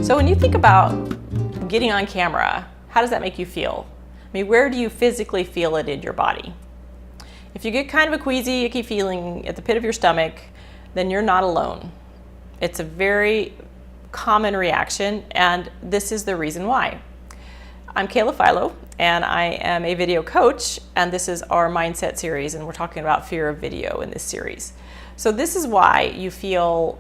So when you think about getting on camera, how does that make you feel? I mean, where do you physically feel it in your body? If you get kind of a queasy, icky feeling at the pit of your stomach, then you're not alone. It's a very common reaction, and this is the reason why. I'm Kayla Philo, and I am a video coach, and this is our mindset series, and we're talking about fear of video in this series. So this is why you feel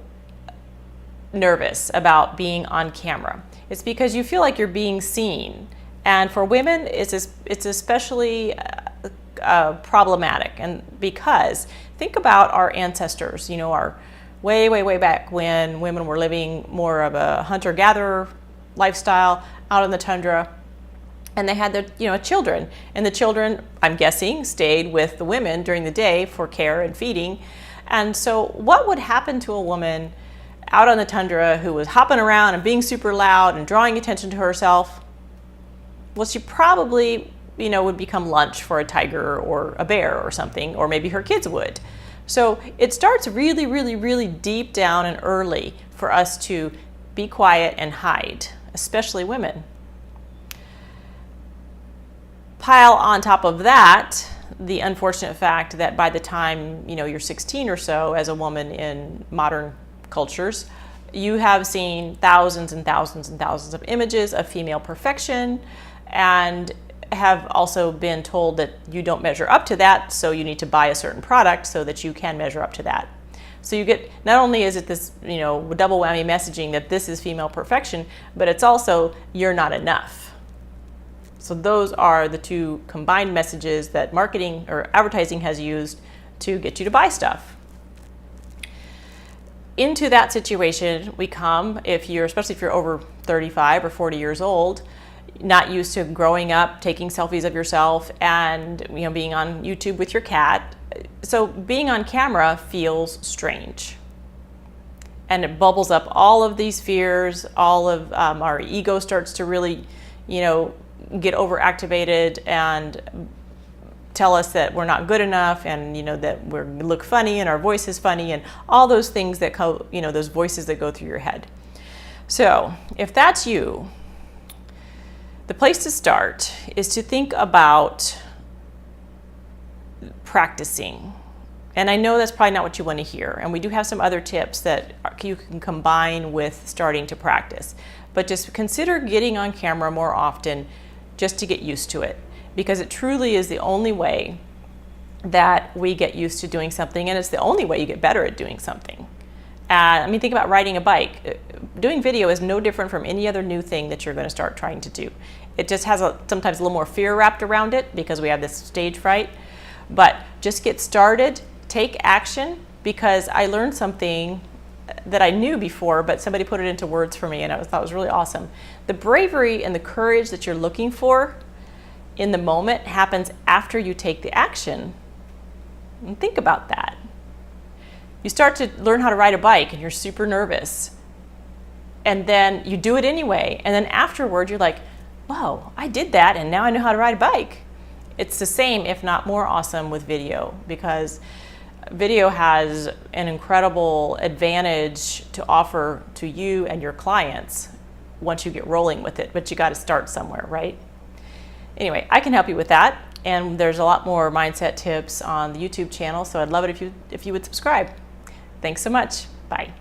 nervous about being on camera. It's because you feel like you're being seen, and for women, it's especially problematic. And because think about our ancestors, our way back when women were living more of a hunter-gatherer lifestyle out in the tundra, and they had their children, and the children, I'm guessing, stayed with the women during the day for care and feeding. And so what would happen to a woman out on the tundra who was hopping around and being super loud and drawing attention to herself? Well, she probably would become lunch for a tiger or a bear or something, or maybe her kids would. So it starts really deep down and early for us to be quiet and hide, especially women. Pile on top of that the unfortunate fact that by the time you're 16 or so as a woman in modern cultures, you have seen thousands and thousands and thousands of images of female perfection, and have also been told that you don't measure up to that, so you need to buy a certain product so that you can measure up to that. So you get, not only is it this double whammy messaging that this is female perfection, but it's also you're not enough. So those are the two combined messages that marketing or advertising has used to get you to buy stuff. Into that situation we come especially if you're over 35 or 40 years old, not used to growing up taking selfies of yourself and being on YouTube with your cat. So being on camera feels strange, and it bubbles up all of these fears. All of our ego starts to really get overactivated and tell us that we're not good enough, and that we look funny and our voice is funny, and all those things that those voices that go through your head. So if that's you, the place to start is to think about practicing. And I know that's probably not what you want to hear, and we do have some other tips that you can combine with starting to practice. But just consider getting on camera more often just to get used to it, because it truly is the only way that we get used to doing something, and it's the only way you get better at doing something. Think about riding a bike. Doing video is no different from any other new thing that you're going to start trying to do. It just has sometimes a little more fear wrapped around it because we have this stage fright. But just get started, take action, because I learned something that I knew before, but somebody put it into words for me, and I thought it was really awesome. The bravery and the courage that you're looking for in the moment happens after you take the action. And think about that. You start to learn how to ride a bike and you're super nervous, and then you do it anyway, and then afterward you're like, whoa, I did that and now I know how to ride a bike. It's the same, if not more awesome, with video, because video has an incredible advantage to offer to you and your clients once you get rolling with it, but you got to start somewhere, right? Anyway, I can help you with that, and there's a lot more mindset tips on the YouTube channel, so I'd love it if you would subscribe. Thanks so much. Bye.